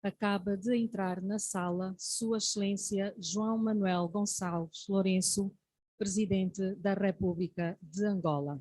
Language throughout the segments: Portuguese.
Acaba de entrar na sala Sua Excelência João Manuel Gonçalves Lourenço, Presidente da República de Angola.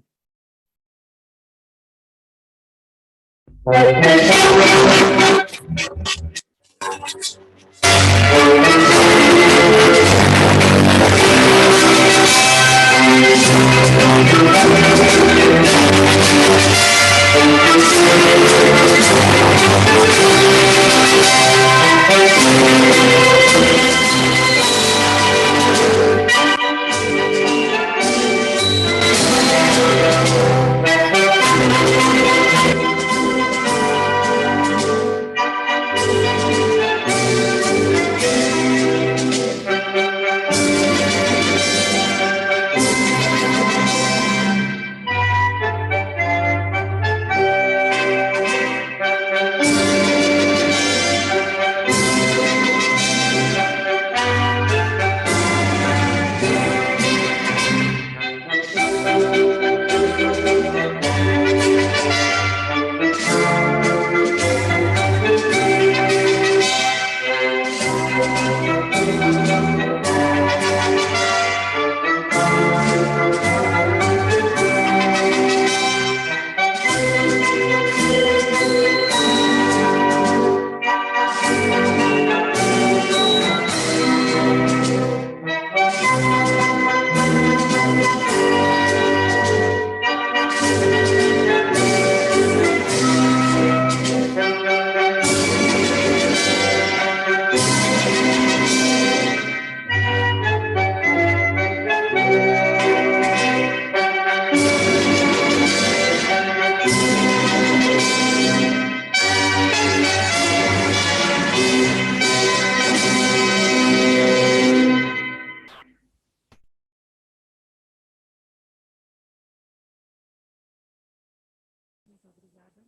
Muito obrigada.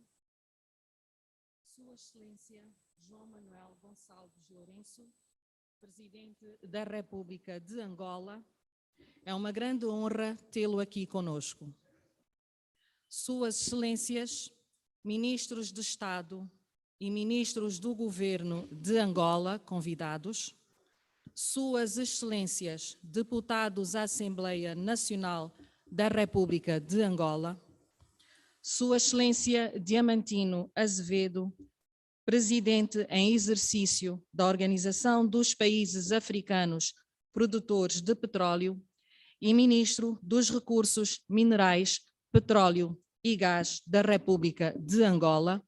Sua Excelência João Manuel Gonçalves Lourenço, Presidente da República de Angola, é uma grande honra tê-lo aqui conosco. Suas Excelências, Ministros de Estado e Ministros do Governo de Angola, convidados, Suas Excelências, Deputados à Assembleia Nacional da República de Angola, Sua Excelência Diamantino Azevedo, Presidente em exercício da Organização dos Países Africanos Produtores de Petróleo e Ministro dos Recursos Minerais, Petróleo e Gás da República de Angola,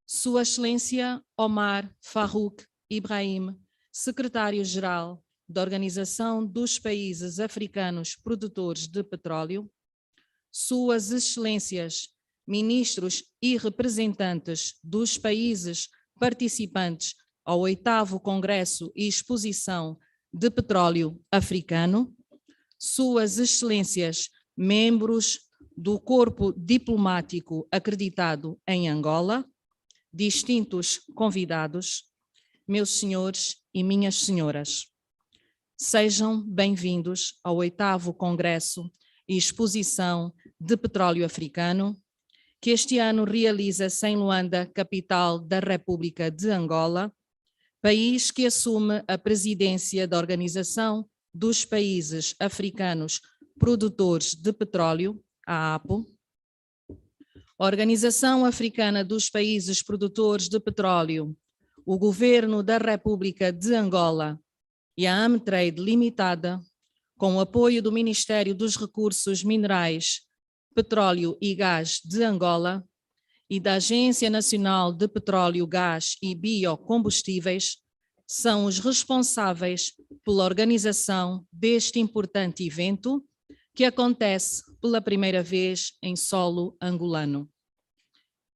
Sua Excelência Omar Farouk Ibrahim, Secretário-Geral da Organização dos Países Africanos Produtores de Petróleo, Suas Excelências, Ministros e representantes dos países participantes ao 8º Congresso e Exposição de Petróleo Africano, Suas Excelências, membros do Corpo Diplomático acreditado em Angola, distintos convidados, meus senhores e minhas senhoras, sejam bem-vindos ao 8º Congresso e Exposição de Petróleo Africano, que este ano realiza-se em Luanda, capital da República de Angola, país que assume a presidência da Organização dos Países Africanos Produtores de Petróleo, a APO, Organização Africana dos Países Produtores de Petróleo, o Governo da República de Angola e a Amtrade Limitada, com o apoio do Ministério dos Recursos Minerais, Petróleo e Gás de Angola e da Agência Nacional de Petróleo, Gás e Biocombustíveis, são os responsáveis pela organização deste importante evento, que acontece pela primeira vez em solo angolano.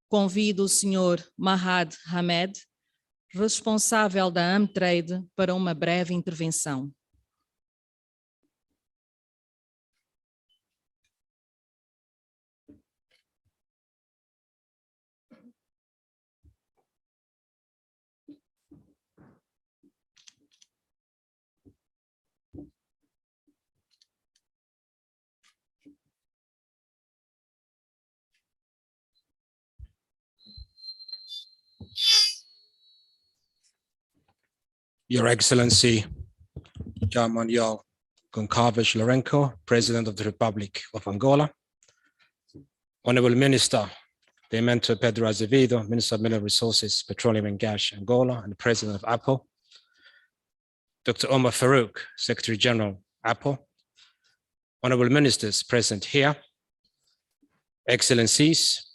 Convido o Sr. Mahad Hamed, responsável da Amtrade, para uma breve intervenção. Your Excellency, João Manuel Goncalves Lourenço, President of the Republic of Angola, Honorable Minister Demetrio Pedro Azevedo, Minister of Mineral Resources, Petroleum and Gas, Angola, and the President of Apple, Dr. Omar Farouk, Secretary General, Apple, Honorable Ministers present here, Excellencies,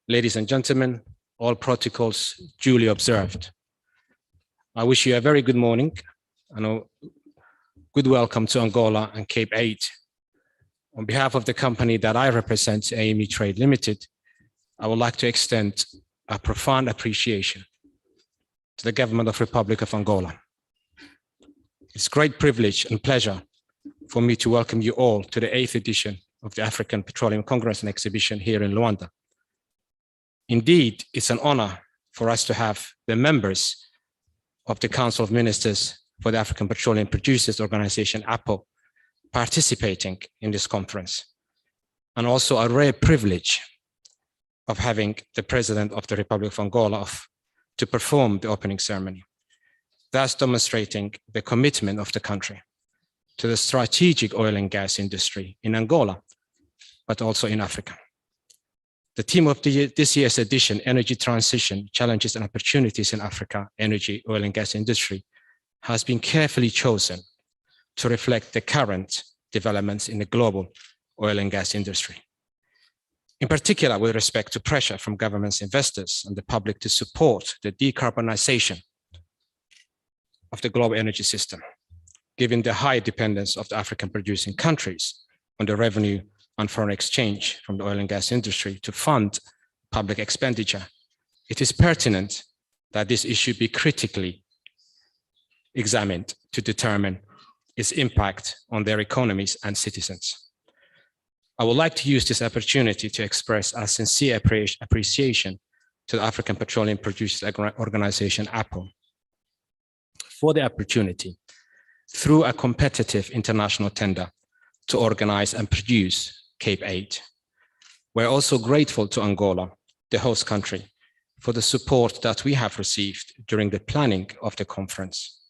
ladies and gentlemen, all protocols duly observed. I wish you a very good morning and a good welcome to Angola and Cape 8. On behalf of the company that I represent, AME Trade Limited, I would like to extend a profound appreciation to the government of Republic of Angola. It's great privilege and pleasure for me to welcome you all to the 8th edition of the African Petroleum Congress and Exhibition here in Luanda. Indeed, it's an honor for us to have the members of the Council of Ministers for the African Petroleum Producers Organization, APO, participating in this conference, and also a rare privilege of having the President of the Republic of Angola to perform the opening ceremony, thus demonstrating the commitment of the country to the strategic oil and gas industry in Angola, but also in Africa. The theme of this year's edition, Energy Transition, Challenges and Opportunities in Africa, Energy, Oil and Gas Industry, has been carefully chosen to reflect the current developments in the global oil and gas industry. In particular, with respect to pressure from governments, investors, and the public to support the decarbonization of the global energy system, given the high dependence of the African producing countries on the revenue and foreign exchange from the oil and gas industry to fund public expenditure, it is pertinent that this issue be critically examined to determine its impact on their economies and citizens. I would like to use this opportunity to express a sincere appreciation to the African Petroleum Producers Organization, APO, for the opportunity through a competitive international tender to organize and produce Cape 8. We're also grateful to Angola, the host country, for the support that we have received during the planning of the conference,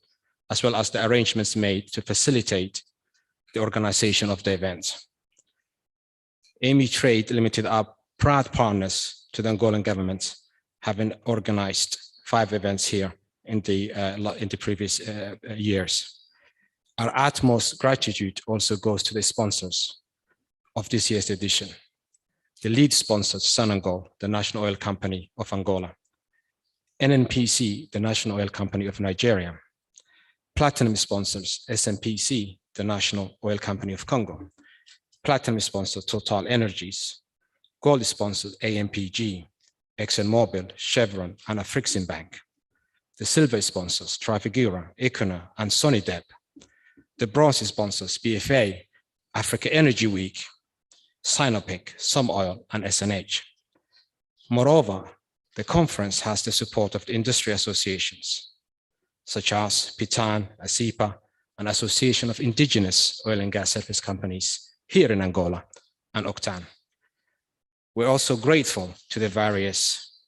as well as the arrangements made to facilitate the organization of the event. AME Trade Limited are proud partners to the Angolan government, having organized 5 events here in the previous years. Our utmost gratitude also goes to the sponsors of this year's edition. The lead sponsors, Sonangol, the National Oil Company of Angola, NNPC, the National Oil Company of Nigeria, Platinum sponsors, SNPC, the National Oil Company of Congo, Platinum sponsor, Total Energies, Gold sponsors, AMPG, ExxonMobil, Chevron, and Afreximbank. The silver sponsors, Trafigura, Equinor, and Sonidep. The bronze sponsors, BFA, Africa Energy Week, Sinopec, Sumoil, and SNH. Moreover, the conference has the support of the industry associations, such as PITAN, ASIPA, and Association of Indigenous Oil and Gas Service Companies here in Angola, and Octan. We're also grateful to the various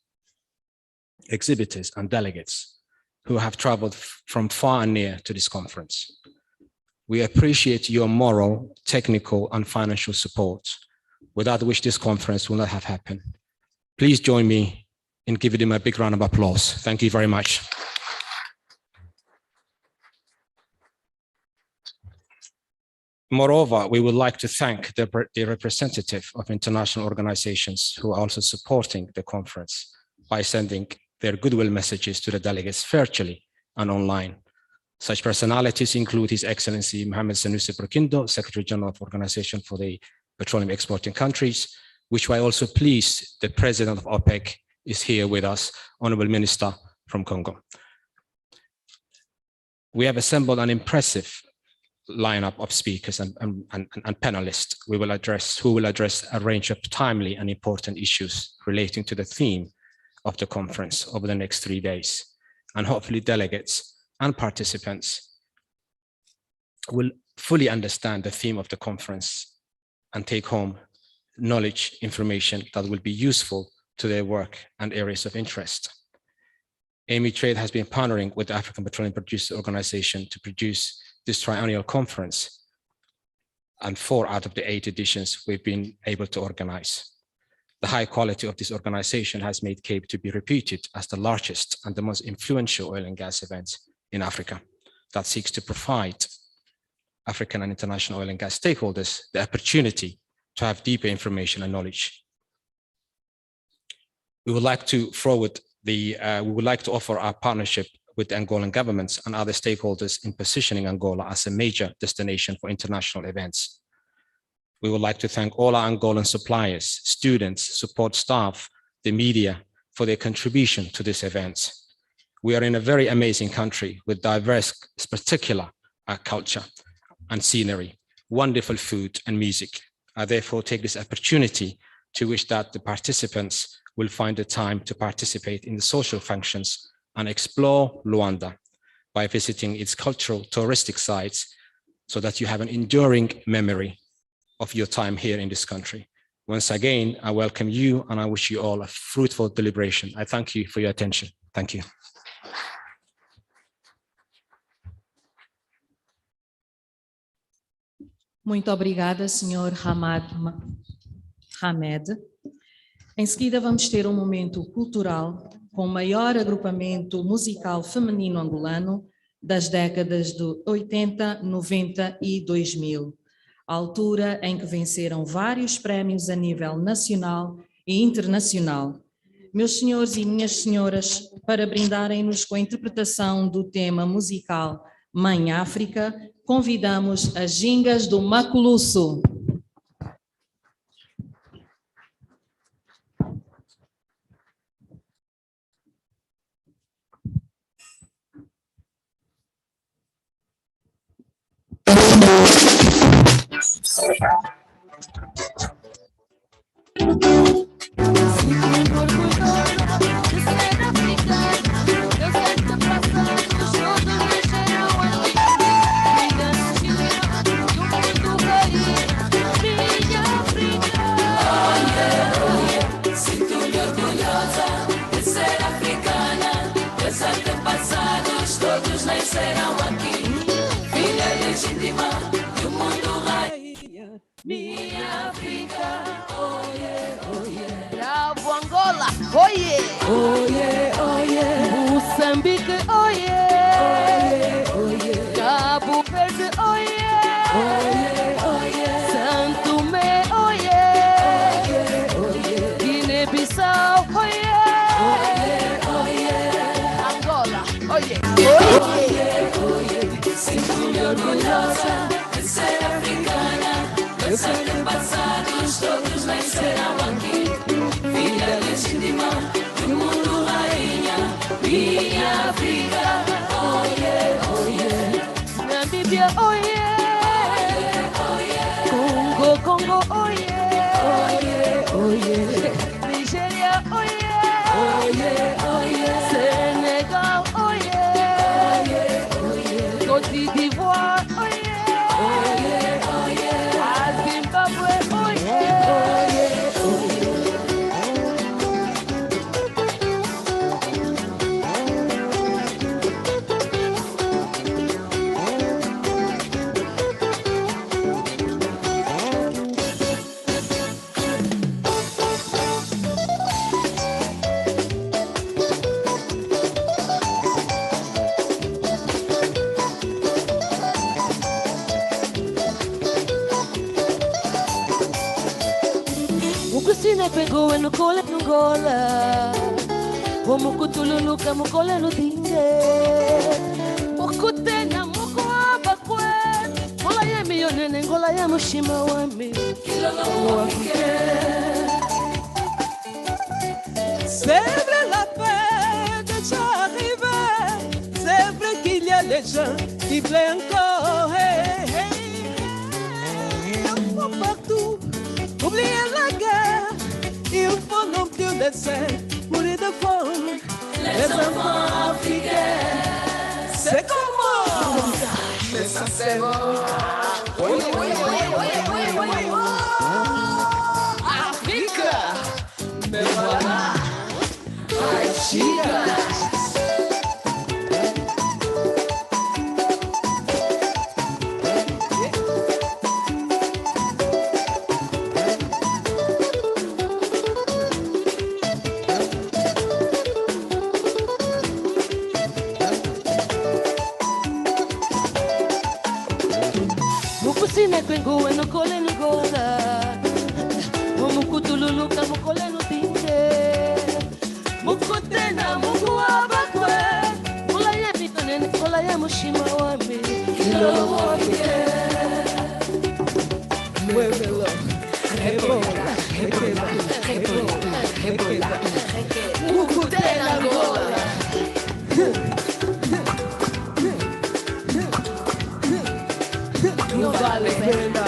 exhibitors and delegates who have traveled from far and near to this conference. We appreciate your moral, technical, and financial support, without which this conference will not have happened. Please join me in giving them a big round of applause. Thank you very much. Moreover, we would like to thank the representative of international organizations who are also supporting the conference by sending their goodwill messages to the delegates virtually and online. Such personalities include His Excellency Mohamed Sanusi Burkindo, Secretary General of Organization for the Petroleum Exporting Countries, which we're also pleased the President of OPEC is here with us, Honorable Minister from Congo. We have assembled an impressive lineup of speakers and panelists who will address a range of timely and important issues relating to the theme of the conference over the next 3 days. And hopefully delegates and participants will fully understand the theme of the conference and take home knowledge, information that will be useful to their work and areas of interest. AME Trade has been partnering with the African Petroleum Producers Organization to produce this triennial conference, and 4 out of the 8 editions we've been able to organize. The high quality of this organization has made CAPE to be reputed as the largest and the most influential oil and gas event in Africa that seeks to provide African and international oil and gas stakeholders the opportunity to have deeper information and knowledge. We would like to offer our partnership with the Angolan governments and other stakeholders in positioning Angola as a major destination for international events. We would like to thank all our Angolan suppliers, students, support staff, the media for their contribution to this event. We are in a very amazing country with diverse, particular culture and scenery, wonderful food and music. I therefore take this opportunity to wish that the participants will find the time to participate in the social functions and explore Luanda by visiting its cultural touristic sites so that you have an enduring memory of your time here in this country. Once again, I welcome you and I wish you all a fruitful deliberation. I thank you for your attention. Thank you. Muito obrigada, Sr. Hamed. Em seguida, vamos ter um momento cultural com o maior agrupamento musical feminino angolano das décadas de 80, 90 e 2000, a altura em que venceram vários prémios a nível nacional e internacional. Meus senhores e minhas senhoras, para brindarem-nos com a interpretação do tema musical Mãe África, convidamos as gingas do Maculuço. Minha África, oie, oie. Bravo Angola, oie, oie, oie. Moçambique, oie, oie, oie. Cabo Verde, oie, oie, oie. Santo Tomé, oie, oie, oie. Guiné-Bissau, oie, oie, oie. Angola, oie, oie, oie. Sinto-me orgulhosa de ser africana. Meus antepassados todos nasceram aqui, filha legítima do mundo, rainha, minha África, oie, oie. Namíbia, oie, oie, oie. Congo, oie, oie, oie. Nigéria, oie, oie, oie. Senegal, oie, oie, oie. Côte d'Ivoire, oie, oie, oie. Zimbabwe, oie, oie, oie. Kusina pegou no cole no gola, o mukutululuka mukole no dinge, ukutena mukwabakwe, mola ya miyone ngola ya mushima wami, kilolo wake. C'est vrai la paix déjà arrivée, c'est vrai qu'il y a des gens qui veulent encore, hey, hey, hey, un peu partout. Oubliez la guerre, il faut non plus laisser mourir de faim les enfants africains. C'est comment? Mais ça c'est bon. Oui, oui, oui, oui, oui, oui, oui. Afrique, mais voilà, Aïchiga. Tina kwengu eno kole ni gola Mukutululuka mukole no tinge Mukutena mukua bakwe Kula ye mitonene kula ye mushima wami Kilolo wami Muévelo, rebola, rebola, rebola, rebola. Mukutena gola No vale pena.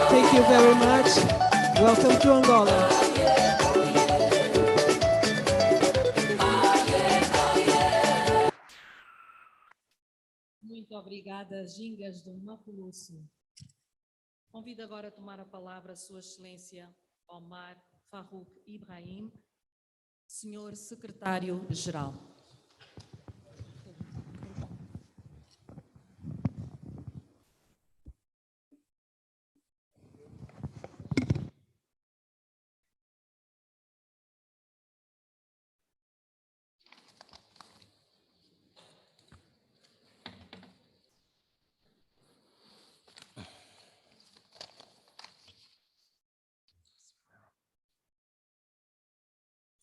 Thank you very much. Welcome to Angola. Muito obrigada, Gingas do Mapuluço. Convido agora a tomar a palavra a Sua Excelência Omar Farouk Ibrahim, Senhor Secretário-Geral.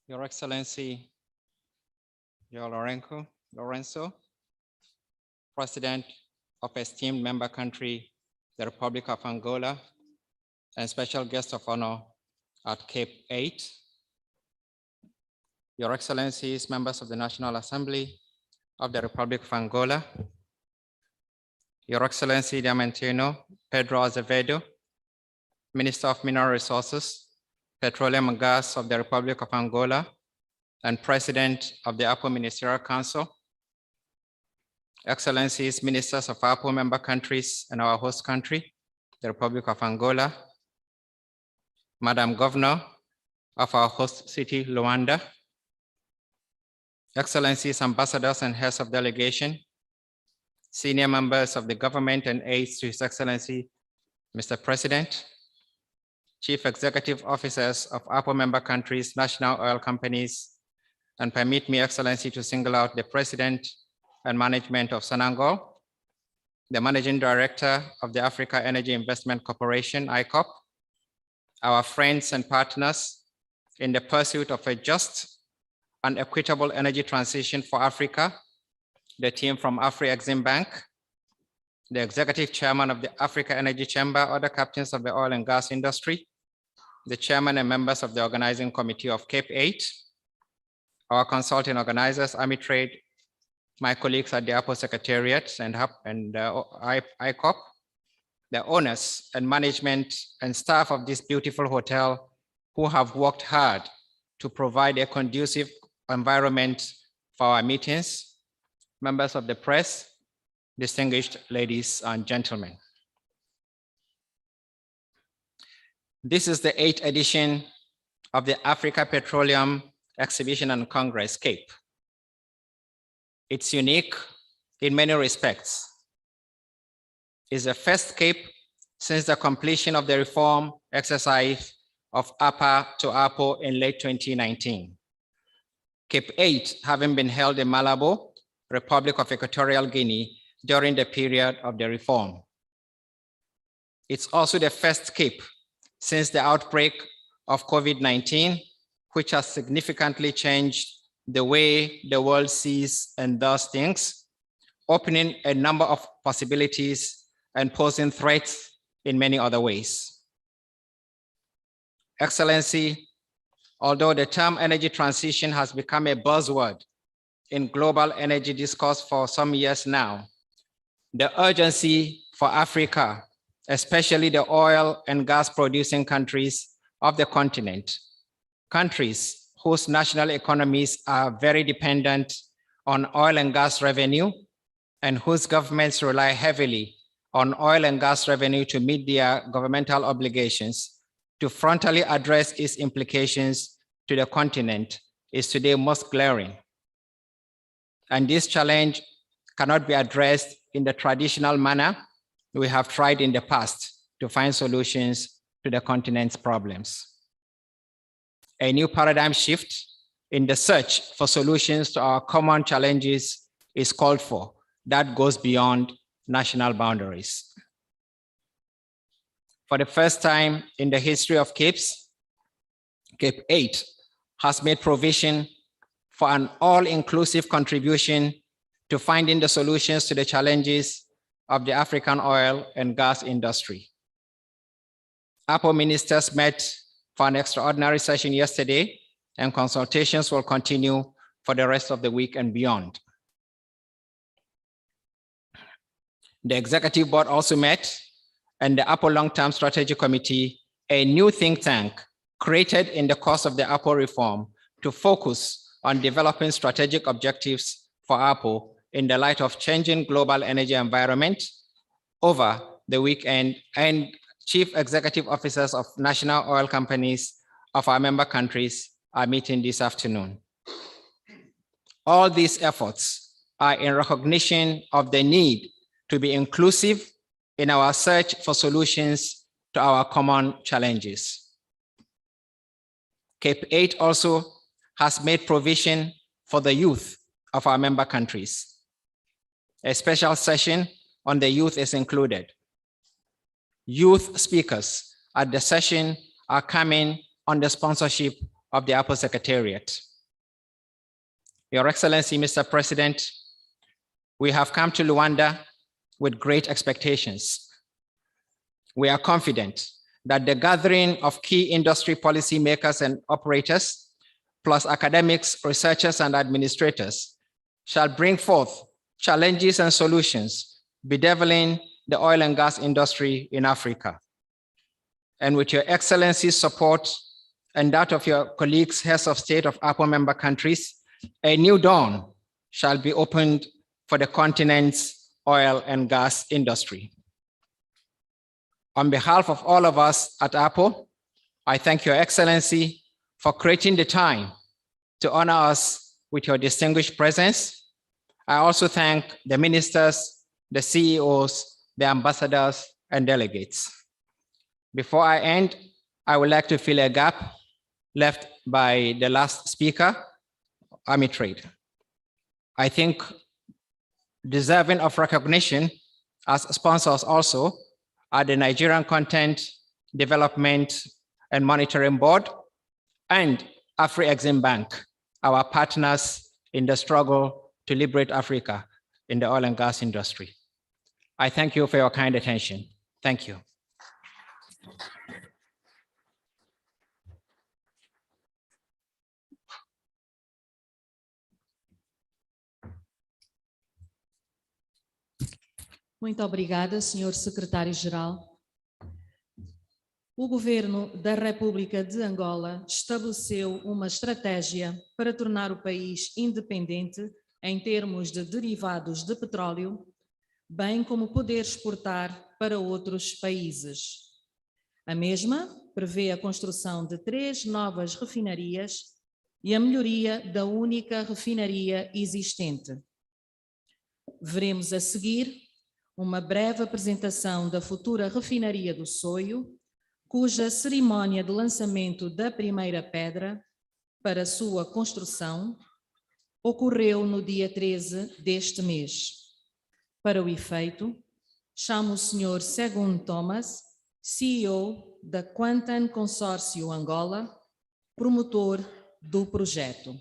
Your Excellency, João Lourenço, President of esteemed member country, the Republic of Angola, and special guest of honor at Cape 8. Your Excellencies, members of the National Assembly of the Republic of Angola, Your Excellency Diamantino Pedro Azevedo, Minister of Mineral Resources, Petroleum and Gas of the Republic of Angola, and President of the APO Ministerial Council, Excellencies, Ministers of APO member countries and our host country, the Republic of Angola, Madam Governor of our host city, Luanda, Excellencies, Ambassadors and heads of delegation, senior members of the government and aides to His Excellency, Mr. President, Chief Executive Officers of APO member countries, national oil companies, and permit me, Excellency, to single out the President and management of Sonangol, the Managing Director of the Africa Energy Investment Corporation, ICOP, our friends and partners in the pursuit of a just and equitable energy transition for Africa, the team from Afri-Exim Bank, the Executive Chairman of the Africa Energy Chamber, other captains of the oil and gas industry, the chairman and members of the organizing committee of Cape 8, our consulting organizers, Amitrade, my colleagues at the APO Secretariat and ICOP, the owners and management and staff of this beautiful hotel who have worked hard to provide a conducive environment for our meetings, members of the press, distinguished ladies and gentlemen. This is the 8th edition of the Africa Petroleum Exhibition and Congress, Cape. It's unique in many respects. It's the first Cape since the completion of the reform exercise of APA to APO in late 2019. Cape 8 having been held in Malabo, Republic of Equatorial Guinea, during the period of the reform. It's also the first Cape since the outbreak of COVID-19, which has significantly changed the way the world sees and does things, opening a number of possibilities and posing threats in many other ways. Excellency, although the term energy transition has become a buzzword in global energy discourse for some years now, the urgency for Africa, especially the oil and gas producing countries of the continent, countries whose national economies are very dependent on oil and gas revenue and whose governments rely heavily on oil and gas revenue to meet their governmental obligations, to frontally address its implications to the continent is today most glaring. And this challenge cannot be addressed in the traditional manner we have tried in the past to find solutions to the continent's problems. A new paradigm shift in the search for solutions to our common challenges is called for that goes beyond national boundaries. For the first time in the history of CAPES, CAPE 8 has made provision for an all-inclusive contribution to finding the solutions to the challenges of the African oil and gas industry. APO ministers met for an extraordinary session yesterday, and consultations will continue for the rest of the week and beyond. The executive board also met, and the APO Long-Term Strategy Committee, a new think tank created in the course of the APO reform to focus on developing strategic objectives for APO in the light of changing global energy environment over the weekend, and chief executive officers of national oil companies of our member countries are meeting this afternoon. All these efforts are in recognition of the need to be inclusive in our search for solutions to our common challenges. CAPE 8 also has made provision for the youth of our member countries. A special session on the youth is included. Youth speakers at the session are coming on the sponsorship of the APO Secretariat. Your Excellency, Mr. President, we have come to Luanda with great expectations. We are confident that the gathering of key industry policymakers and operators, plus academics, researchers, and administrators, shall bring forth challenges and solutions bedeviling the oil and gas industry in Africa. And with your Excellency's support and that of your colleagues, heads of state of APO member countries, a new dawn shall be opened for the continent's oil and gas industry. On behalf of all of us at APO, I thank your Excellency for creating the time to honor us with your distinguished presence. I also thank the ministers, the CEOs, the ambassadors, and delegates. Before I end, I would like to fill a gap left by the last speaker, Amitrade. I think deserving of recognition as sponsors also are the Nigerian Content Development and Monitoring Board and Afri-Exim Bank, our partners in the struggle to liberate Africa in the oil and gas industry. I thank you for your kind attention. Thank you. Muito obrigada, Sr. Secretário-Geral. O Governo da República de Angola estabeleceu uma estratégia para tornar o país independente em termos de derivados de petróleo, bem como poder exportar para outros países. A mesma prevê a construção de 3 novas refinarias e a melhoria da única refinaria existente. Veremos a seguir uma breve apresentação da futura refinaria do Soio, cuja cerimónia de lançamento da primeira pedra para sua construção ocorreu no dia 13 deste mês. Para o efeito, chamo o Sr. Segundo Thomas, CEO da Quantum Consórcio Angola, promotor do projeto.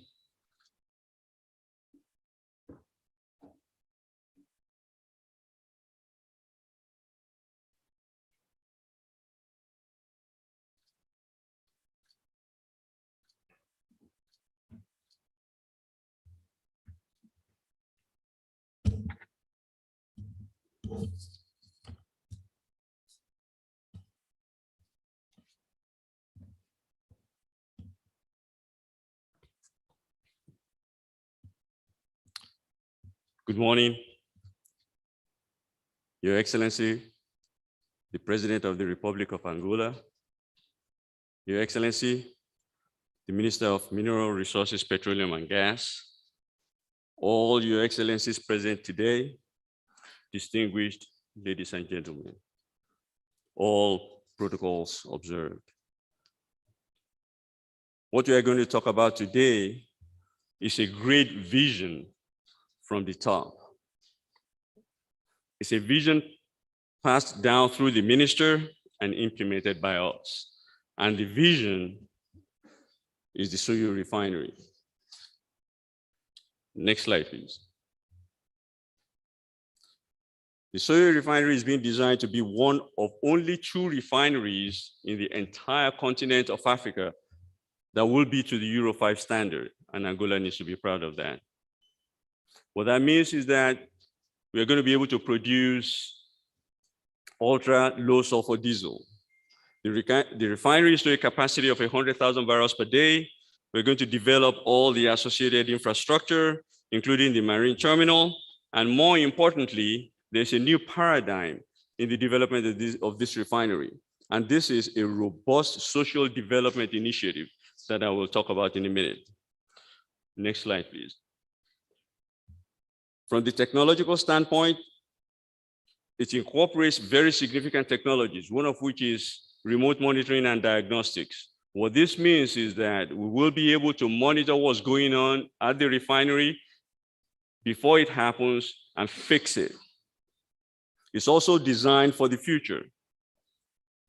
Good morning, Your Excellency, the President of the Republic of Angola, Your Excellency, the Minister of Mineral Resources, Petroleum and Gas, all Your Excellencies present today, distinguished ladies and gentlemen, all protocols observed. What we are going to talk about today is a great vision from the top. It's a vision passed down through the minister and implemented by us. And the vision is the Soyo refinery. Next slide, please. The Soyo refinery is being designed to be one of only 2 refineries in the entire continent of Africa that will be to the Euro 5 standard, and Angola needs to be proud of that. What that means is that we are going to be able to produce ultra low sulfur diesel. The refinery is to a capacity of 100,000 barrels per day. We're going to develop all the associated infrastructure, including the marine terminal. And more importantly, there's a new paradigm in the development of this refinery. And this is a robust social development initiative that I will talk about in a minute. Next slide, please. From the technological standpoint, it incorporates very significant technologies, one of which is remote monitoring and diagnostics. What this means is that we will be able to monitor what's going on at the refinery before it happens and fix it. It's also designed for the future.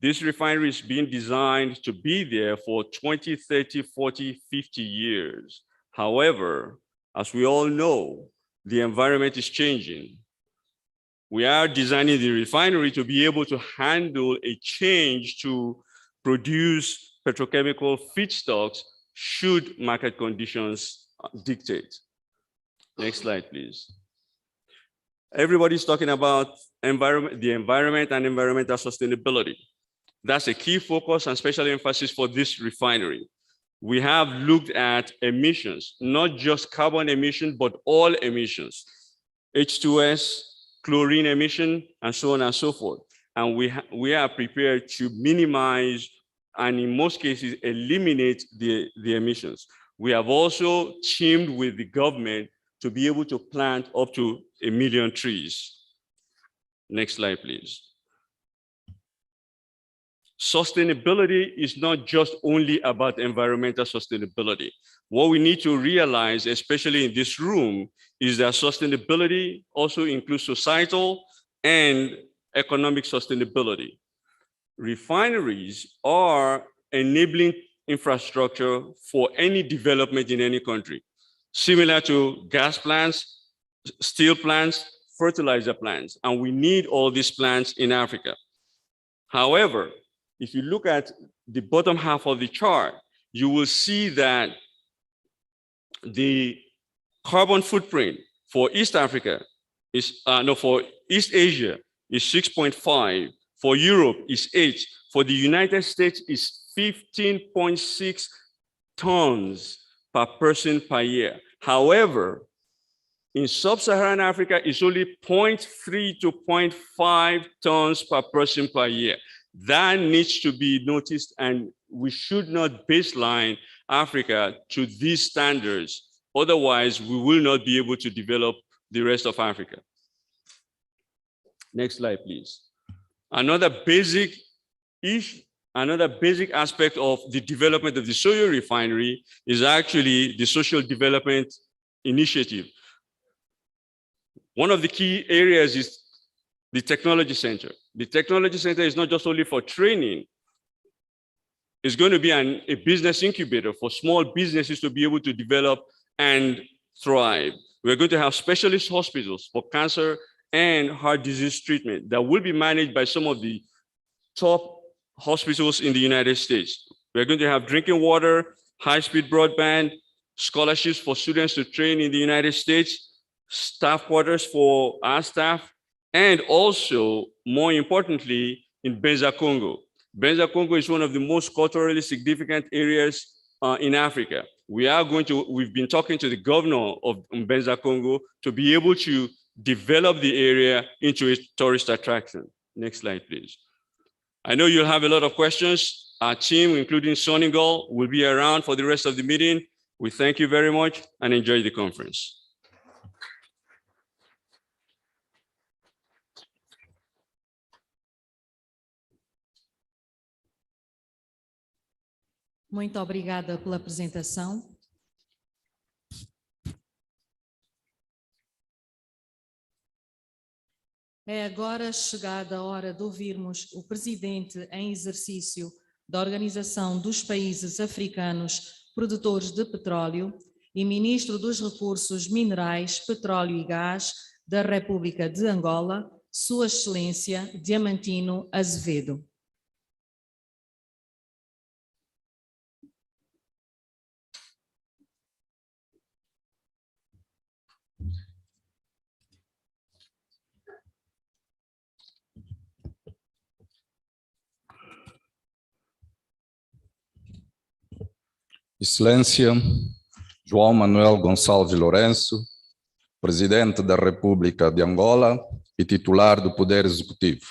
This refinery is being designed to be there for 20, 30, 40, 50 years. However, as we all know, the environment is changing. We are designing the refinery to be able to handle a change to produce petrochemical feedstocks should market conditions dictate. Next slide, please. Everybody's talking about the environment and environmental sustainability. That's a key focus and special emphasis for this refinery. We have looked at emissions, not just carbon emission, but all emissions, H2S, chlorine emission, and so on and so forth. And we are prepared to minimize and in most cases eliminate the emissions. We have also teamed with the government to be able to plant up to 1 million trees. Next slide, please. Sustainability is not just only about environmental sustainability. What we need to realize, especially in this room, is that sustainability also includes societal and economic sustainability. Refineries are enabling infrastructure for any development in any country, similar to gas plants, steel plants, fertilizer plants, and we need all these plants in Africa. However, if you look at the bottom half of the chart, you will see that the carbon footprint for East Africa is, for East Asia is 6.5, for Europe is 8, for the United States is 15.6 tons per person per year. However, in sub-Saharan Africa, it's only 0.3 to 0.5 tons per person per year. That needs to be noticed, and we should not baseline Africa to these standards. Otherwise, we will not be able to develop the rest of Africa. Next slide, please. Another basic aspect of the development of the Soyo refinery is actually the social development initiative. One of the key areas is the technology center. The technology center is not just only for training. It's going to be a business incubator for small businesses to be able to develop and thrive. We're going to have specialist hospitals for cancer and heart disease treatment that will be managed by some of the top hospitals in the United States. We're going to have drinking water, high-speed broadband, scholarships for students to train in the United States, staff quarters for our staff, and also, more importantly, in Benza Congo. Benza Congo is one of the most culturally significant areas in Africa. we've been talking to the governor of Mbenza, Congo, to be able to develop the area into a tourist attraction. Next slide, please. I know you'll have a lot of questions. Our team, including Soningol, will be around for the rest of the meeting. We thank you very much and enjoy the conference. Muito obrigada pela apresentação. É agora chegada a hora de ouvirmos o presidente em exercício da Organização dos Países Africanos Produtores de Petróleo e ministro dos Recursos Minerais, Petróleo e Gás da República de Angola, Sua Excelência Diamantino Azevedo. Excelência João Manuel Gonçalves Lourenço, Presidente da República de Angola e titular do Poder Executivo.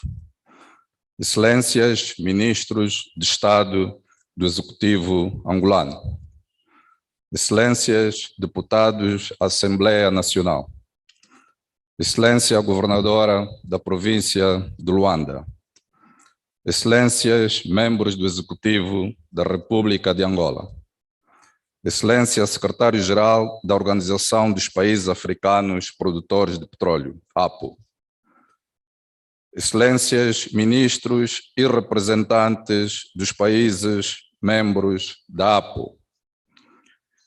Excelências, Ministros de Estado do Executivo angolano. Excelências, Deputados à Assembleia Nacional. Excelência Governadora da Província de Luanda. Excelências, Membros do Executivo da República de Angola. Excelência Secretário-Geral da Organização dos Países Africanos Produtores de Petróleo, APO. Excelências, Ministros e representantes dos países membros da APO.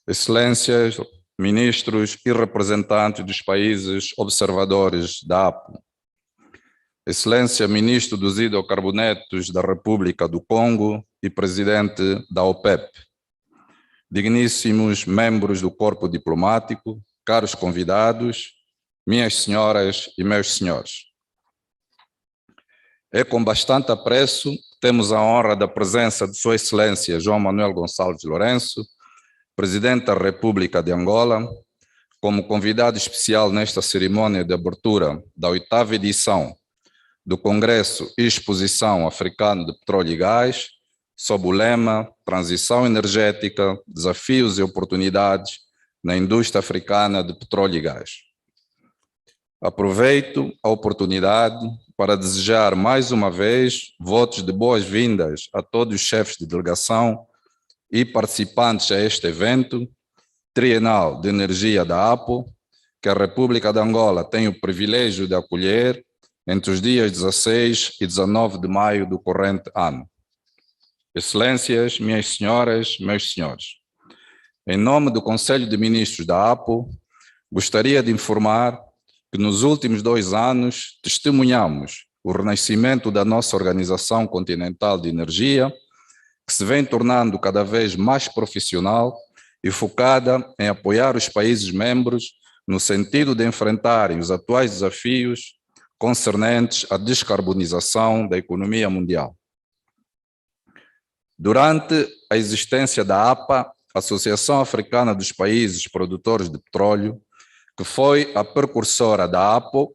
Excelências, Ministros e representantes dos países observadores da APO. Excelência, Ministro dos Hidrocarbonetos da República do Congo e Presidente da OPEP. Digníssimos membros do corpo diplomático, caros convidados, minhas senhoras e meus senhores. É com bastante apreço que temos a honra da presença de Sua Excelência João Manuel Gonçalves Lourenço, Presidente da República de Angola, como convidado especial nesta cerimônia de abertura da 8ª edição do Congresso e Exposição Africano de Petróleo e Gás, sob o lema Transição Energética, Desafios e Oportunidades na Indústria Africana de Petróleo e Gás. Aproveito a oportunidade para desejar mais uma vez votos de boas-vindas a todos os chefes de delegação e participantes a este evento trienal de energia da APO, que a República de Angola tem o privilégio de acolher entre os dias 16 e 19 de maio do corrente ano. Excelências, minhas senhoras, meus senhores, em nome do Conselho de Ministros da APO, gostaria de informar que nos últimos 2 anos testemunhamos o renascimento da nossa Organização Continental de Energia, que se vem tornando cada vez mais profissional e focada em apoiar os países membros no sentido de enfrentarem os atuais desafios concernentes à descarbonização da economia mundial. Durante a existência da APA, Associação Africana dos Países Produtores de Petróleo, que foi a precursora da APO,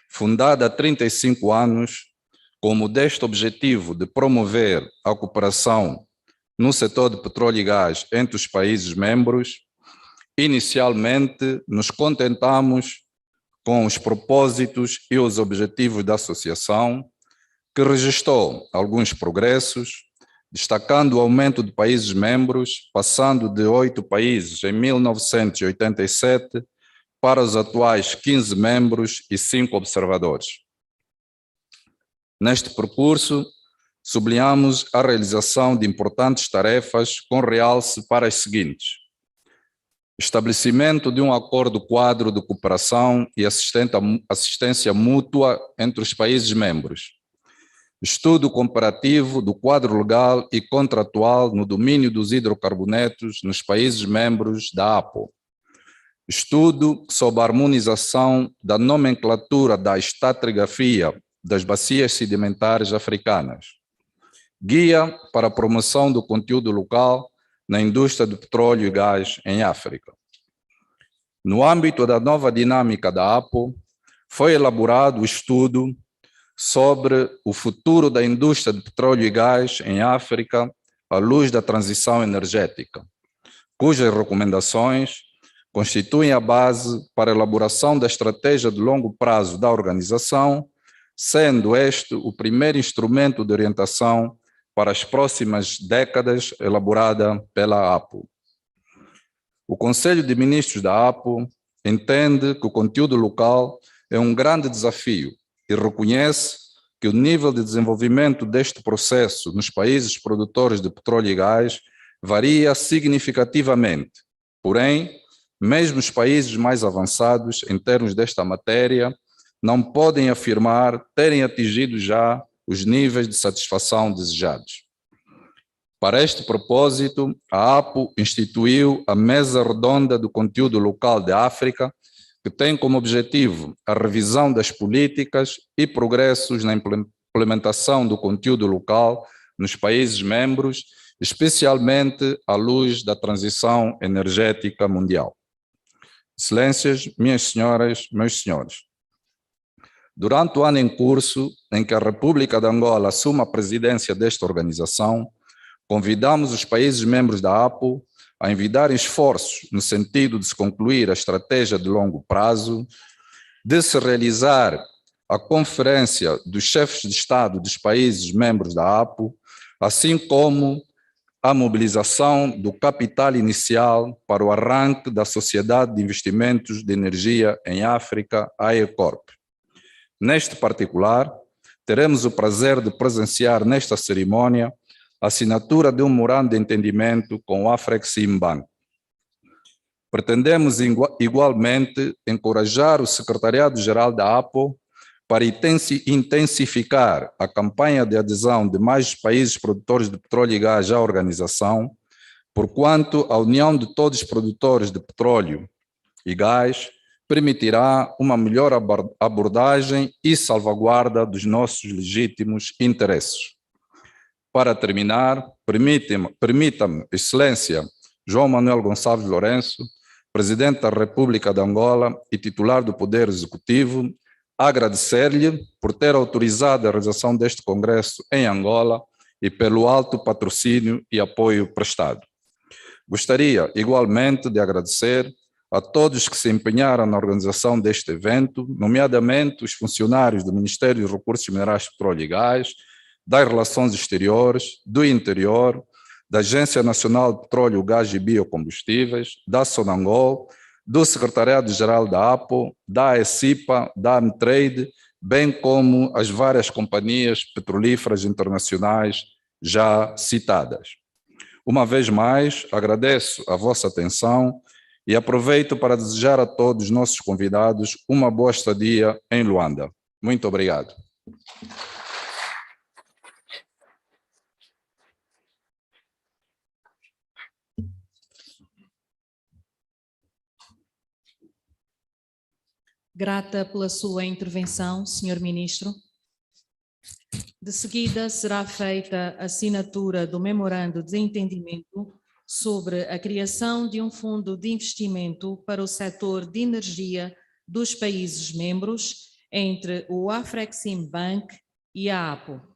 fundada há 35 anos, com o modesto objetivo de promover a cooperação no setor de petróleo e gás entre os países membros, inicialmente nos contentamos com os propósitos e os objetivos da associação, que registrou alguns progressos, destacando o aumento de países membros, passando de 8 países em 1987 para os atuais 15 membros e 5 observadores. Neste percurso, sublinhamos a realização de importantes tarefas com realce para as seguintes: estabelecimento de um acordo quadro de cooperação e assistência mútua entre os países membros, estudo comparativo do quadro legal e contratual no domínio dos hidrocarbonetos nos países membros da APO, estudo sobre a harmonização da nomenclatura da estratigrafia das bacias sedimentares africanas, guia para a promoção do conteúdo local na indústria do petróleo e gás em África. No âmbito da nova dinâmica da APO, foi elaborado o estudo sobre o futuro da indústria de petróleo e gás em África à luz da transição energética, cujas recomendações constituem a base para a elaboração da estratégia de longo prazo da organização, sendo este o primeiro instrumento de orientação para as próximas décadas elaborada pela APO. O Conselho de Ministros da APO entende que o conteúdo local é um grande desafio e reconhece que o nível de desenvolvimento deste processo nos países produtores de petróleo e gás varia significativamente. Porém, mesmo os países mais avançados em termos desta matéria não podem afirmar terem atingido já os níveis de satisfação desejados. Para este propósito, a APO instituiu a Mesa Redonda do Conteúdo Local de África, que tem como objetivo a revisão das políticas e progressos na implementação do conteúdo local nos países membros, especialmente à luz da transição energética mundial. Excelências, minhas senhoras, meus senhores, durante o ano em curso, em que a República de Angola assume a presidência desta organização, convidamos os países membros da APO a envidar esforços no sentido de se concluir a estratégia de longo prazo, de se realizar a conferência dos chefes de Estado dos países membros da APO, assim como a mobilização do capital inicial para o arranque da Sociedade de Investimentos de Energia em África, AECORP. Neste particular, teremos o prazer de presenciar nesta cerimônia a assinatura de um memorando de entendimento com o Afreximbank. Pretendemos igualmente encorajar o Secretariado-Geral da APO para intensificar a campanha de adesão de mais países produtores de petróleo e gás à organização, porquanto a união de todos os produtores de petróleo e gás permitirá uma melhor abordagem e salvaguarda dos nossos legítimos interesses. Para terminar, permita-me, Excelência João Manuel Gonçalves Lourenço, Presidente da República de Angola e titular do Poder Executivo, agradecer-lhe por ter autorizado a realização deste congresso em Angola e pelo alto patrocínio e apoio prestado. Gostaria igualmente de agradecer a todos que se empenharam na organização deste evento, nomeadamente os funcionários do Ministério dos Recursos Minerais, Petróleo e Gás, das Relações Exteriores, do Interior, da Agência Nacional de Petróleo, Gás e Biocombustíveis, da Sonangol, do Secretariado-Geral da APO, da AECIPA, da Amtrade, bem como as várias companhias petrolíferas internacionais já citadas. Uma vez mais, agradeço a vossa atenção e aproveito para desejar a todos os nossos convidados uma boa estadia em Luanda. Muito obrigado. Grata pela sua intervenção, Senhor Ministro. De seguida, será feita a assinatura do memorando de entendimento sobre a criação de um fundo de investimento para o setor de energia dos países membros entre o Afreximbank e a APO.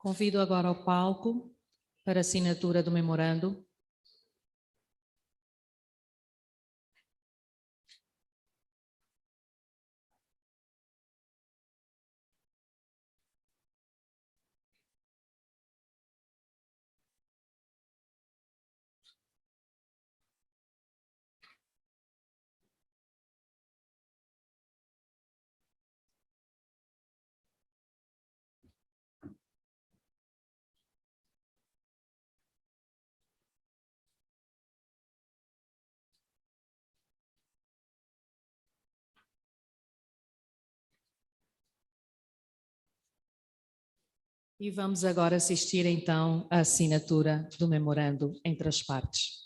Convido agora ao palco para assinatura do memorando. E vamos agora assistir então à assinatura do memorando entre as partes.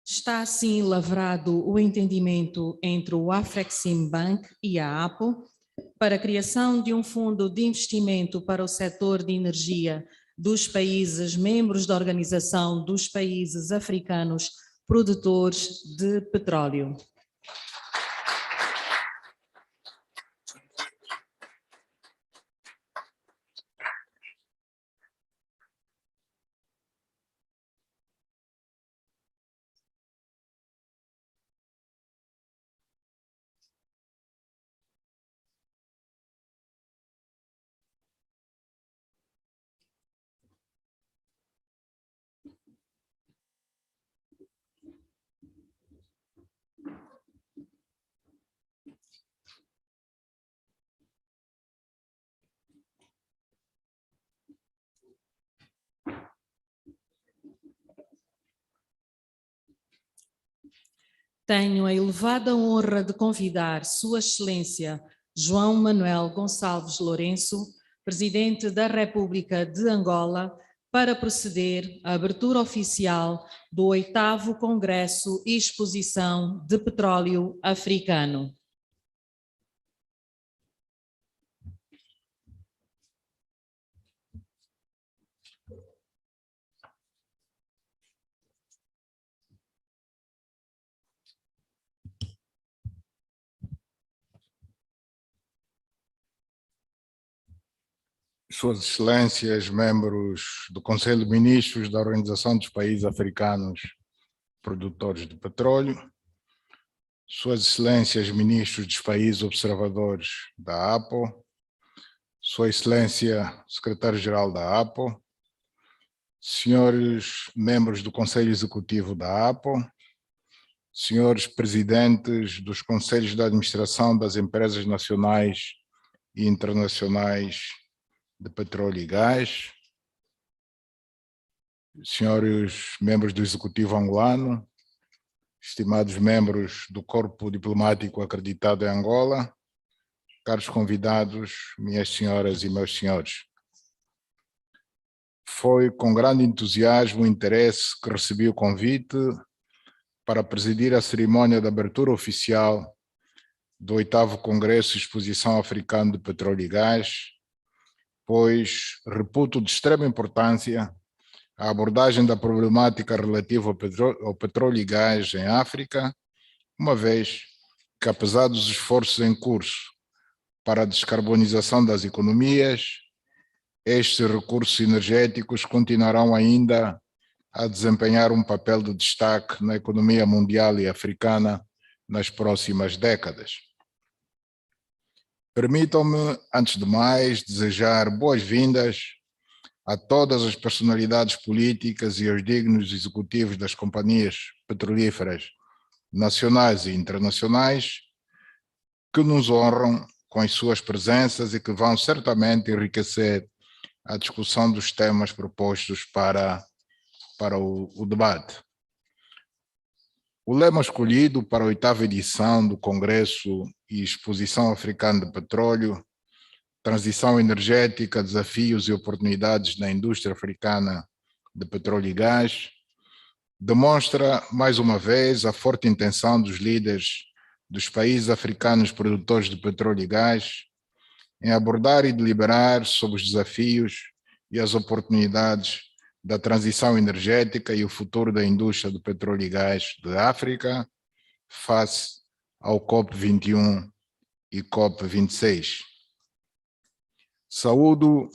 Está assim lavrado o entendimento entre o Afreximbank e a APO para a criação de um fundo de investimento para o setor de energia dos países membros da Organização dos Países Africanos Produtores de Petróleo. Tenho a elevada honra de convidar Sua Excelência João Manuel Gonçalves Lourenço, Presidente da República de Angola, para proceder à abertura oficial do 8º Congresso e Exposição de Petróleo Africano. Suas Excelências, membros do Conselho de Ministros da Organização dos Países Africanos Produtores de Petróleo, Suas Excelências, Ministros dos Países Observadores da APO, Sua Excelência, Secretário-Geral da APO, Senhores membros do Conselho Executivo da APO, Senhores Presidentes dos Conselhos de Administração das Empresas Nacionais e Internacionais de Petróleo e Gás, senhores membros do Executivo angolano, estimados membros do Corpo Diplomático acreditado em Angola, caros convidados, minhas senhoras e meus senhores. Foi com grande entusiasmo e interesse que recebi o convite para presidir a cerimônia de abertura oficial do 8º Congresso e Exposição Africano de Petróleo e Gás, pois reputo de extrema importância a abordagem da problemática relativa ao petróleo e gás em África, uma vez que, apesar dos esforços em curso para a descarbonização das economias, estes recursos energéticos continuarão ainda a desempenhar um papel de destaque na economia mundial e africana nas próximas décadas. Permitam-me, antes de mais, desejar boas-vindas a todas as personalidades políticas e aos dignos executivos das companhias petrolíferas nacionais e internacionais que nos honram com as suas presenças e que vão certamente enriquecer a discussão dos temas propostos para o debate. O lema escolhido para a 8ª edição do Congresso e Exposição Africana de Petróleo, Transição Energética, Desafios e Oportunidades na Indústria Africana de Petróleo e Gás, demonstra, mais uma vez, a forte intenção dos líderes dos países africanos produtores de petróleo e gás em abordar e deliberar sobre os desafios e as oportunidades da transição energética e o futuro da indústria do petróleo e gás da África face ao COP21 e COP26. Saúdo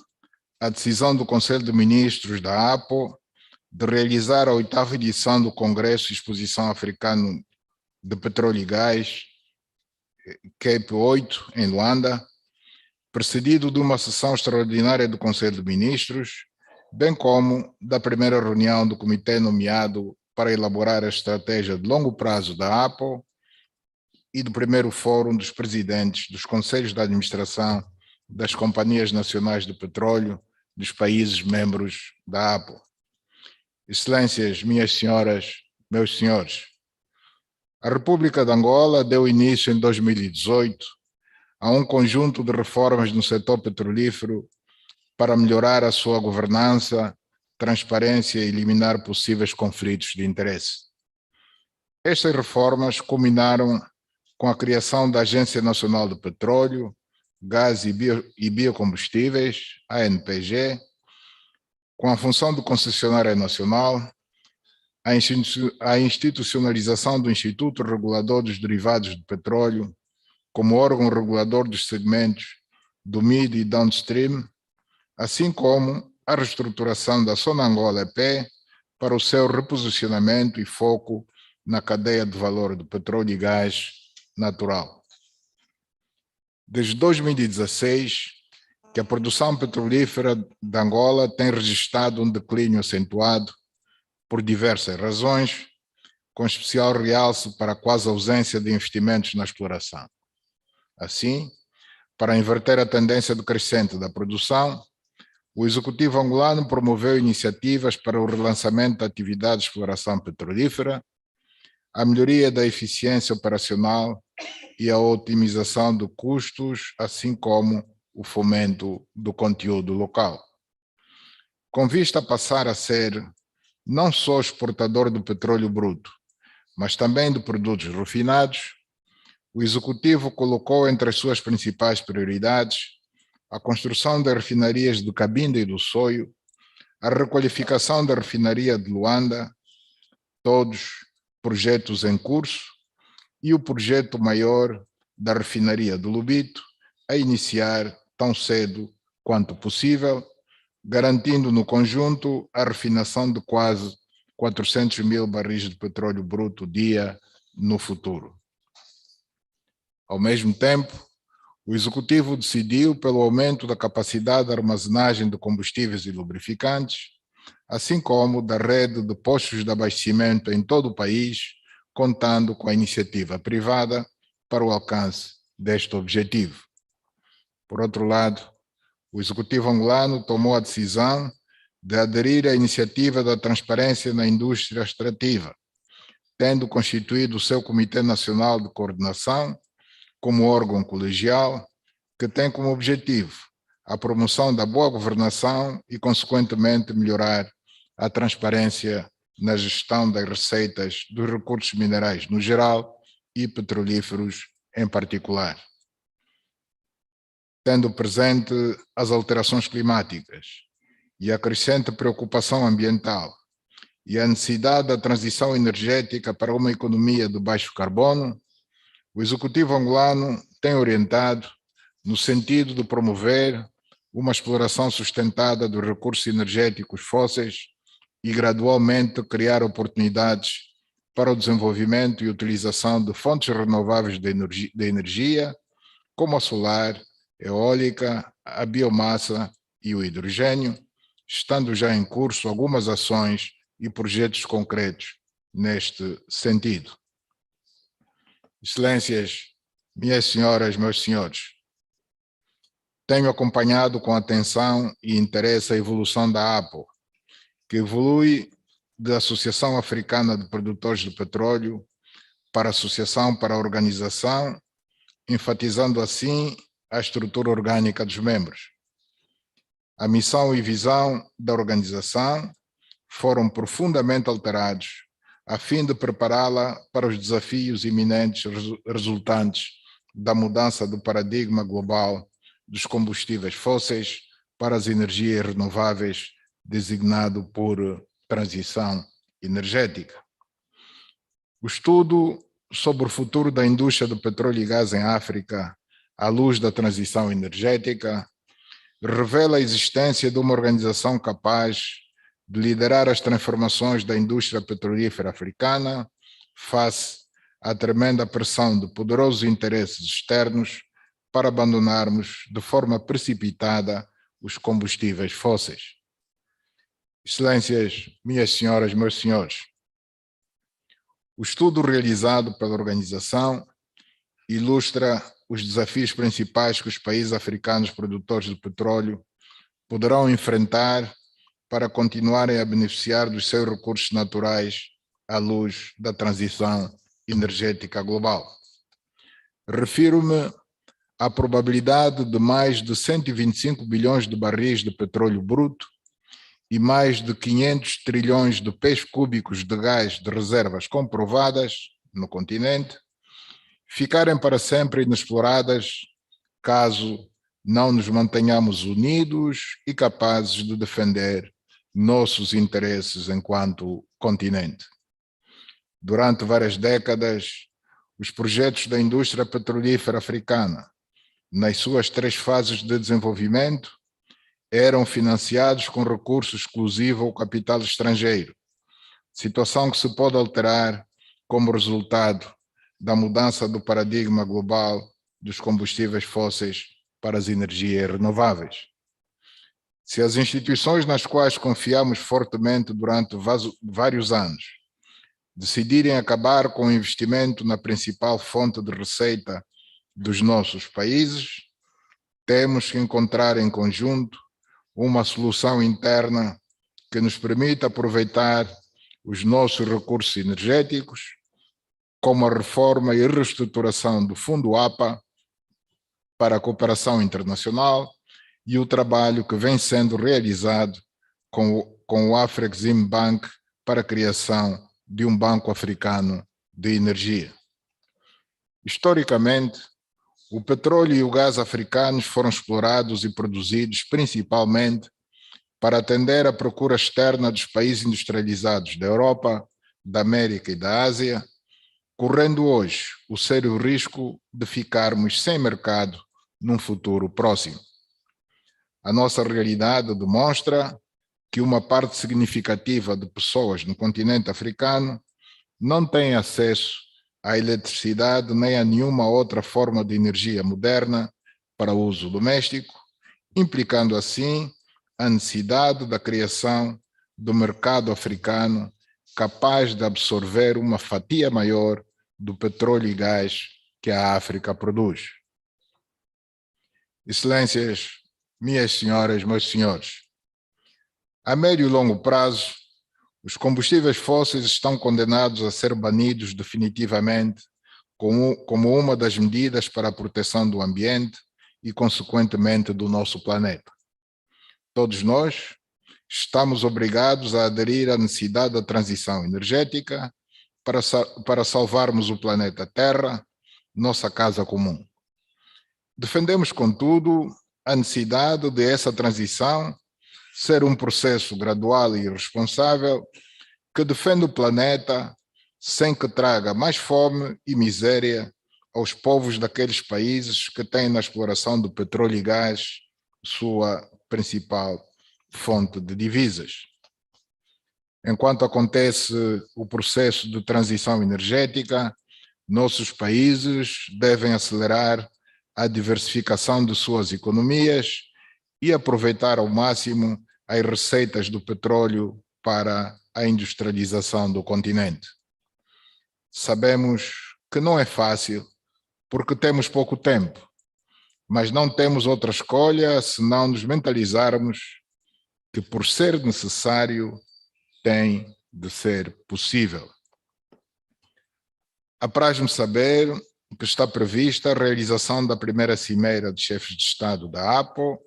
a decisão do Conselho de Ministros da APO de realizar a 8ª edição do Congresso e Exposição Africano de Petróleo e Gás, CAPE 8, em Luanda, precedido de uma sessão extraordinária do Conselho de Ministros, bem como da primeira reunião do comitê nomeado para elaborar a estratégia de longo prazo da APO e do primeiro fórum dos presidentes dos conselhos de administração das companhias nacionais de petróleo dos países membros da APO. Excelências, minhas senhoras, meus senhores, a República de Angola deu início em 2018 a um conjunto de reformas no setor petrolífero para melhorar a sua governança, transparência e eliminar possíveis conflitos de interesse. Estas reformas culminaram com a criação da Agência Nacional de Petróleo, Gás e Biocombustíveis, ANPG, com a função de concessionária nacional, a institucionalização do Instituto Regulador dos Derivados de Petróleo como órgão regulador dos segmentos do mid e downstream, assim como a reestruturação da Sonangol EP para o seu reposicionamento e foco na cadeia de valor do petróleo e gás natural. Desde 2016, que a produção petrolífera de Angola tem registrado um declínio acentuado por diversas razões, com especial realce para a quase ausência de investimentos na exploração. Assim, para inverter a tendência decrescente da produção, o Executivo angolano promoveu iniciativas para o relançamento da atividade de exploração petrolífera, a melhoria da eficiência operacional e a otimização de custos, assim como o fomento do conteúdo local. Com vista a passar a ser não só exportador do petróleo bruto, mas também de produtos refinados, o Executivo colocou entre as suas principais prioridades a construção de refinarias de Cabinda e do Soio, a requalificação da refinaria de Luanda, todos projetos em curso, e o projeto maior da refinaria de Lubito, a iniciar tão cedo quanto possível, garantindo no conjunto a refinação de quase 400 mil barris de petróleo bruto dia no futuro. Ao mesmo tempo, o Executivo decidiu pelo aumento da capacidade de armazenagem de combustíveis e lubrificantes, assim como da rede de postos de abastecimento em todo o país, contando com a iniciativa privada para o alcance deste objetivo. Por outro lado, o Executivo angolano tomou a decisão de aderir à iniciativa da transparência na indústria extrativa, tendo constituído o seu Comitê Nacional de Coordenação como órgão colegial que tem como objetivo a promoção da boa governação e, consequentemente, melhorar a transparência na gestão das receitas dos recursos minerais no geral e petrolíferos em particular. Tendo presente as alterações climáticas e a crescente preocupação ambiental e a necessidade da transição energética para uma economia de baixo carbono, o Executivo angolano tem orientado no sentido de promover uma exploração sustentada dos recursos energéticos fósseis e gradualmente criar oportunidades para o desenvolvimento e utilização de fontes renováveis de energia, como a solar, eólica, a biomassa e o hidrogênio, estando já em curso algumas ações e projetos concretos neste sentido. Excelências, minhas senhoras, meus senhores, tenho acompanhado com atenção e interesse a evolução da APO, que evolui da Associação Africana de Produtores de Petróleo para a Associação para a Organização, enfatizando assim a estrutura orgânica dos membros. A missão e visão da organização foram profundamente alterados a fim de prepará-la para os desafios iminentes resultantes da mudança do paradigma global dos combustíveis fósseis para as energias renováveis, designado por transição energética. O estudo sobre o futuro da indústria do petróleo e gás em África, à luz da transição energética, revela a existência de uma organização capaz de liderar as transformações da indústria petrolífera africana face à tremenda pressão de poderosos interesses externos para abandonarmos de forma precipitada os combustíveis fósseis. Excelências, minhas senhoras, meus senhores, o estudo realizado pela organização ilustra os desafios principais que os países africanos produtores de petróleo poderão enfrentar para continuarem a beneficiar dos seus recursos naturais à luz da transição energética global. Refiro-me à probabilidade de mais de 125 bilhões de barris de petróleo bruto e mais de 500 trilhões de pés cúbicos de gás de reservas comprovadas no continente ficarem para sempre inexploradas caso não nos mantenhamos unidos e capazes de defender nossos interesses enquanto continente. Durante várias décadas, os projetos da indústria petrolífera africana, nas suas 3 fases de desenvolvimento, eram financiados com recurso exclusivo ao capital estrangeiro, situação que se pode alterar como resultado da mudança do paradigma global dos combustíveis fósseis para as energias renováveis. Se as instituições nas quais confiamos fortemente durante vários anos decidirem acabar com o investimento na principal fonte de receita dos nossos países, temos que encontrar em conjunto uma solução interna que nos permita aproveitar os nossos recursos energéticos, como a reforma e reestruturação do Fundo APA para a cooperação internacional e o trabalho que vem sendo realizado com o Afrexim Bank para a criação de um banco africano de energia. Historicamente, o petróleo e o gás africanos foram explorados e produzidos principalmente para atender à procura externa dos países industrializados da Europa, da América e da Ásia, correndo hoje o sério risco de ficarmos sem mercado num futuro próximo. A nossa realidade demonstra que uma parte significativa de pessoas no continente africano não tem acesso à eletricidade nem a nenhuma outra forma de energia moderna para uso doméstico, implicando assim a necessidade da criação do mercado africano capaz de absorver uma fatia maior do petróleo e gás que a África produz. Excelências, minhas senhoras, meus senhores, A médio e longo prazo, os combustíveis fósseis estão condenados a ser banidos definitivamente como uma das medidas para a proteção do ambiente e, consequentemente, do nosso planeta. Todos nós estamos obrigados a aderir à necessidade da transição energética para salvarmos o planeta Terra, nossa casa comum. Defendemos, contudo, a necessidade de essa transição ser um processo gradual e responsável que defenda o planeta sem que traga mais fome e miséria aos povos daqueles países que têm na exploração do petróleo e gás sua principal fonte de divisas. Enquanto acontece o processo de transição energética, nossos países devem acelerar a diversificação de suas economias e aproveitar ao máximo as receitas do petróleo para a industrialização do continente. Sabemos que não é fácil, porque temos pouco tempo, mas não temos outra escolha senão nos mentalizarmos que, por ser necessário, tem de ser possível. Apraz-me saber que está prevista a realização da primeira cimeira de chefes de Estado da APO,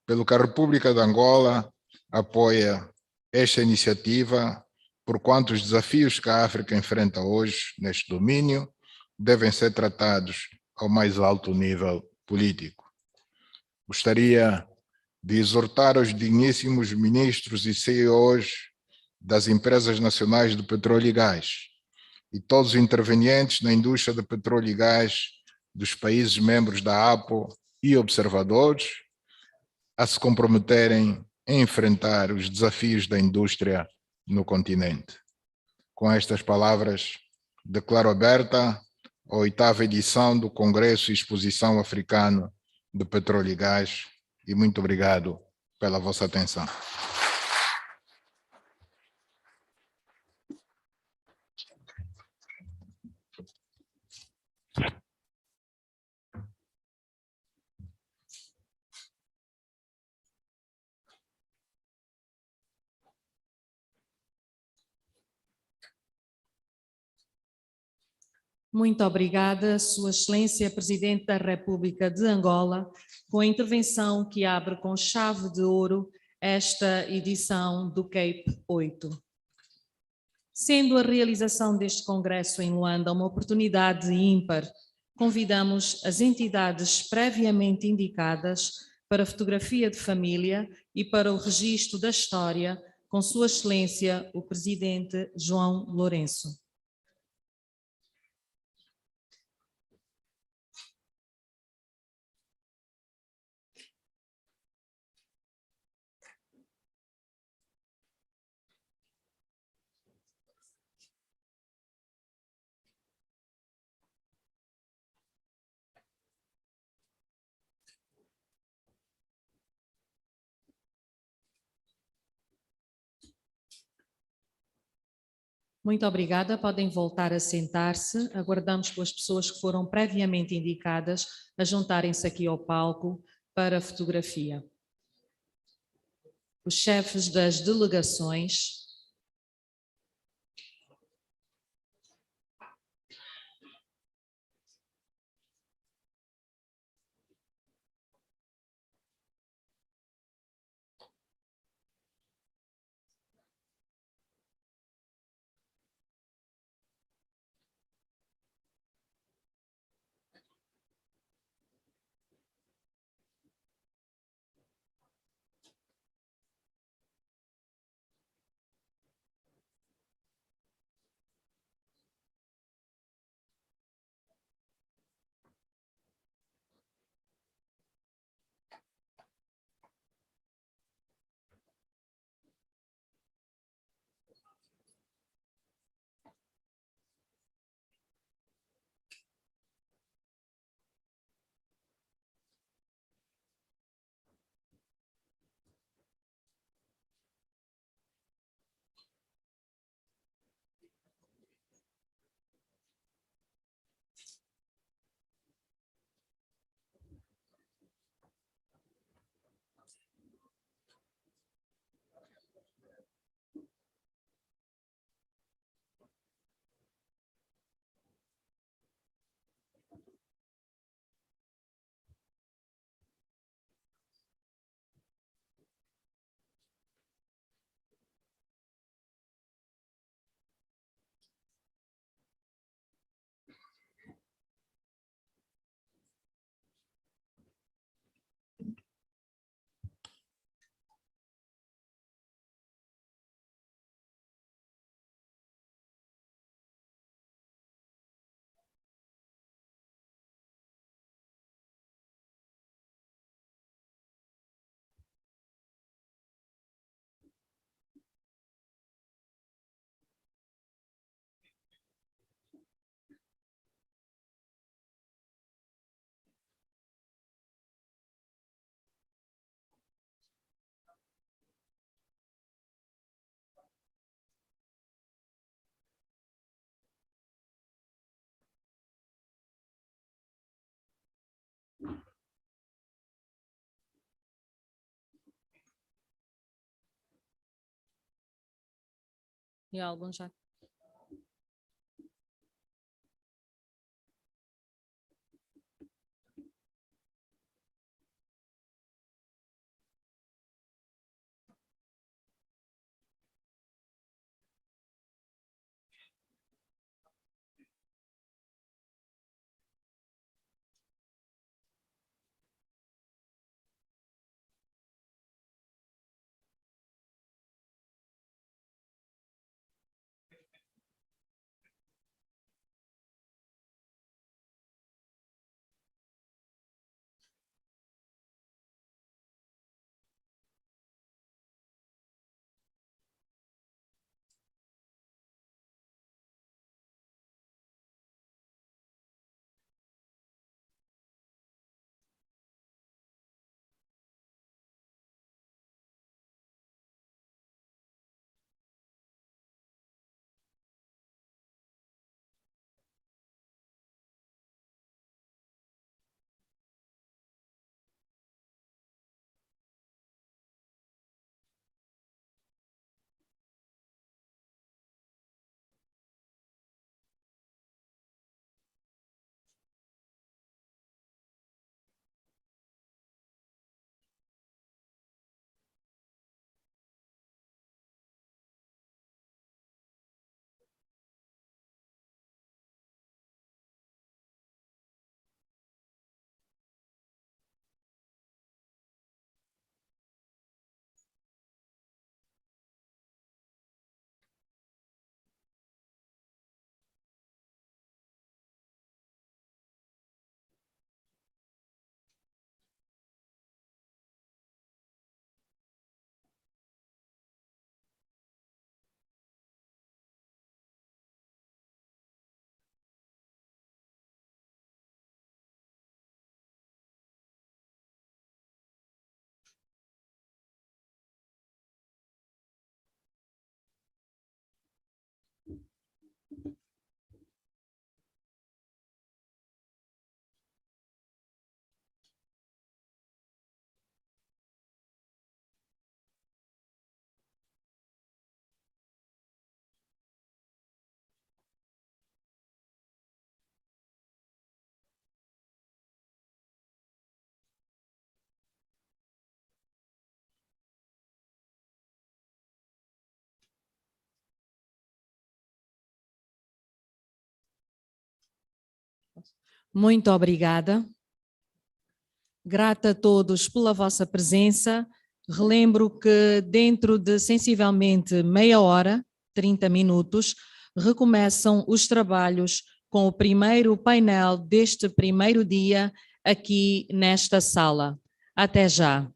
pelo que a República de Angola apoia esta iniciativa, porquanto os desafios que a África enfrenta hoje neste domínio devem ser tratados ao mais alto nível político. Gostaria de exortar os digníssimos ministros e CEOs das empresas nacionais de petróleo e gás e todos os intervenientes na indústria de petróleo e gás dos países membros da APO e observadores a se comprometerem em enfrentar os desafios da indústria no continente. Com estas palavras, declaro aberta a 8ª edição do Congresso e Exposição Africano de Petróleo e Gás e muito obrigado pela vossa atenção. Muito obrigada, Sua Excelência Presidente da República de Angola, com a intervenção que abre com chave de ouro esta edição do CAPE 8. Sendo a realização deste congresso em Luanda uma oportunidade ímpar, convidamos as entidades previamente indicadas para a fotografia de família e para o registro da história com Sua Excelência o Presidente João Lourenço. Muito obrigada, podem voltar a sentar-se. Aguardamos pelas pessoas que foram previamente indicadas a juntarem-se aqui ao palco para a fotografia. Os chefes das delegações, E alguns já. Muito obrigada. Grata a todos pela vossa presença. Relembro que dentro de sensivelmente meia hora, 30 minutos, recomeçam os trabalhos com o primeiro painel deste primeiro dia aqui nesta sala. Até já.